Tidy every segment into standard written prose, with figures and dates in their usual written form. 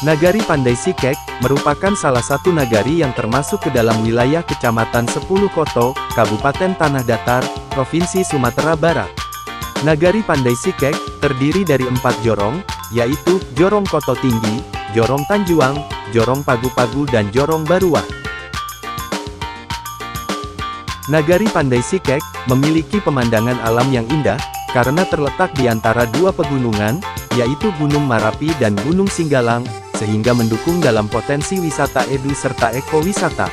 Nagari Pandai Sike merupakan salah satu nagari yang termasuk ke dalam wilayah Kecamatan 10 Koto, Kabupaten Tanah Datar, Provinsi Sumatera Barat. Nagari Pandai Sike terdiri dari 4 jorong, yaitu Jorong Koto Tinggi, Jorong Tanjuang, Jorong Pagu-Pagu dan Jorong Baruah. Nagari Pandai Sike memiliki pemandangan alam yang indah, karena terletak di antara dua pegunungan, yaitu Gunung Marapi dan Gunung Singgalang, sehingga mendukung dalam potensi wisata edu serta ekowisata.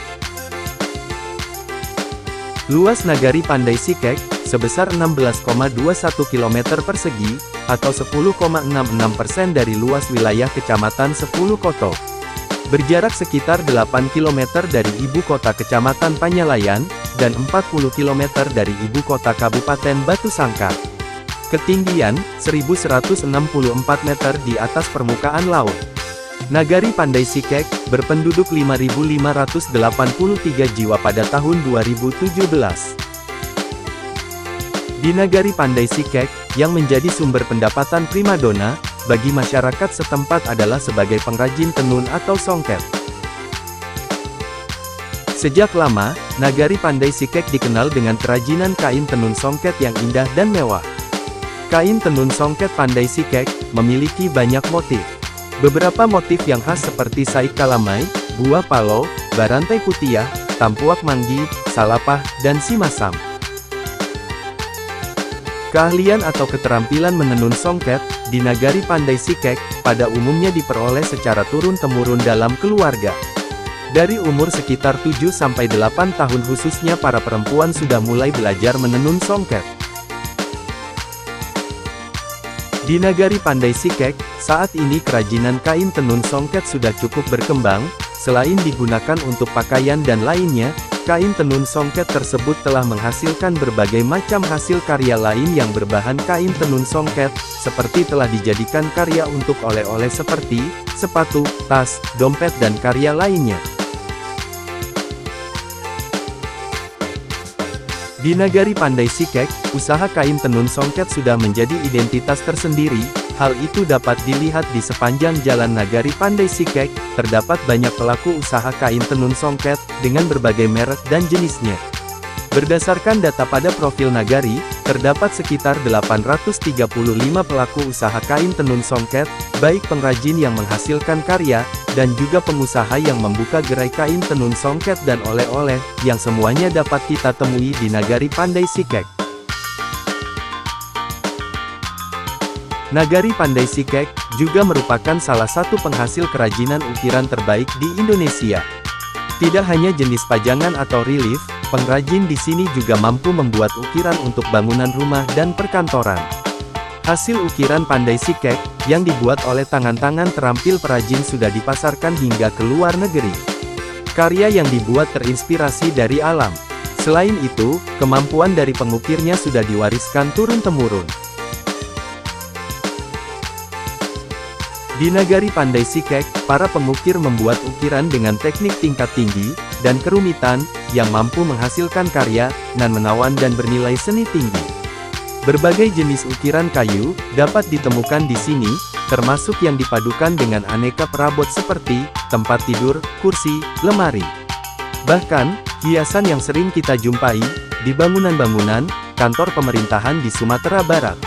Luas Nagari Pandai Sike sebesar 16,21 km persegi, atau 10,66% dari luas wilayah Kecamatan 10 Koto. Berjarak sekitar 8 km dari ibu kota Kecamatan Panyalayan, dan 40 km dari ibu kota Kabupaten Batu Sangkar. Ketinggian, 1164 meter di atas permukaan laut. Nagari Pandai Sike berpenduduk 5.583 jiwa pada tahun 2017. Di Nagari Pandai Sike, yang menjadi sumber pendapatan primadona bagi masyarakat setempat adalah sebagai pengrajin tenun atau songket. Sejak lama, Nagari Pandai Sike dikenal dengan kerajinan kain tenun songket yang indah dan mewah. Kain tenun songket Pandai Sike memiliki banyak motif. Beberapa motif yang khas seperti saik kalamai, buah palo, barantai putiah, tampuak manggi, salapah, dan simasam. Keahlian atau keterampilan menenun songket di Nagari Pandai Sike pada umumnya diperoleh secara turun-temurun dalam keluarga. Dari umur sekitar 7-8 tahun khususnya para perempuan sudah mulai belajar menenun songket. Di Nagari Pandai Sike, saat ini kerajinan kain tenun songket sudah cukup berkembang. Selain digunakan untuk pakaian dan lainnya, kain tenun songket tersebut telah menghasilkan berbagai macam hasil karya lain yang berbahan kain tenun songket, seperti telah dijadikan karya untuk oleh-oleh seperti sepatu, tas, dompet dan karya lainnya. Di Nagari Pandai Sike, usaha kain tenun songket sudah menjadi identitas tersendiri. Hal itu dapat dilihat di sepanjang jalan Nagari Pandai Sike, terdapat banyak pelaku usaha kain tenun songket, dengan berbagai merek dan jenisnya. Berdasarkan data pada profil Nagari, terdapat sekitar 835 pelaku usaha kain tenun songket, baik pengrajin yang menghasilkan karya, dan juga pengusaha yang membuka gerai kain tenun songket dan oleh-oleh, yang semuanya dapat kita temui di Nagari Pandai Sike. Nagari Pandai Sike juga merupakan salah satu penghasil kerajinan ukiran terbaik di Indonesia. Tidak hanya jenis pajangan atau relief, pengrajin di sini juga mampu membuat ukiran untuk bangunan rumah dan perkantoran. Hasil ukiran Pandai Sike, yang dibuat oleh tangan-tangan terampil perajin sudah dipasarkan hingga ke luar negeri. Karya yang dibuat terinspirasi dari alam. Selain itu, kemampuan dari pengukirnya sudah diwariskan turun-temurun. Di Nagari Pandai Sike, para pengukir membuat ukiran dengan teknik tingkat tinggi, dan kerumitan, yang mampu menghasilkan karya, nan menawan dan bernilai seni tinggi. Berbagai jenis ukiran kayu, dapat ditemukan di sini, termasuk yang dipadukan dengan aneka perabot seperti, tempat tidur, kursi, lemari. Bahkan, hiasan yang sering kita jumpai, di bangunan-bangunan, kantor pemerintahan di Sumatera Barat.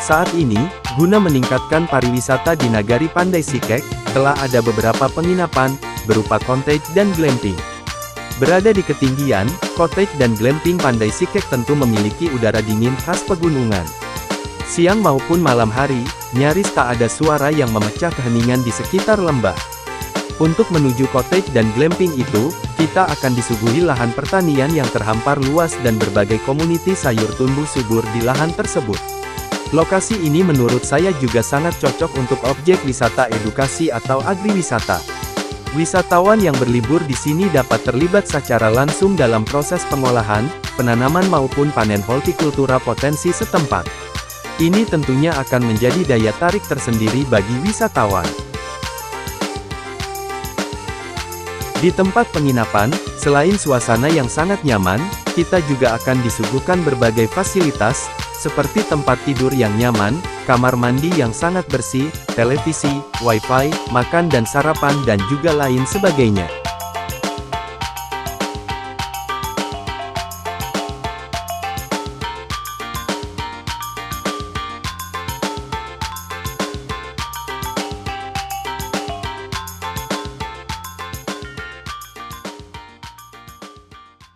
Saat ini, guna meningkatkan pariwisata di Nagari Pandai Sike, telah ada beberapa penginapan, berupa cottage dan glamping. Berada di ketinggian, cottage dan glamping Pandai Sike tentu memiliki udara dingin khas pegunungan. Siang maupun malam hari, nyaris tak ada suara yang memecah keheningan di sekitar lembah. Untuk menuju cottage dan glamping itu, kita akan disuguhi lahan pertanian yang terhampar luas dan berbagai komuniti sayur tumbuh subur di lahan tersebut. Lokasi ini menurut saya juga sangat cocok untuk objek wisata edukasi atau agriwisata. Wisatawan yang berlibur di sini dapat terlibat secara langsung dalam proses pengolahan, penanaman maupun panen hortikultura potensi setempat. Ini tentunya akan menjadi daya tarik tersendiri bagi wisatawan. Di tempat penginapan, selain suasana yang sangat nyaman, kita juga akan disuguhkan berbagai fasilitas, seperti tempat tidur yang nyaman, kamar mandi yang sangat bersih, televisi, wifi, makan dan sarapan dan juga lain sebagainya.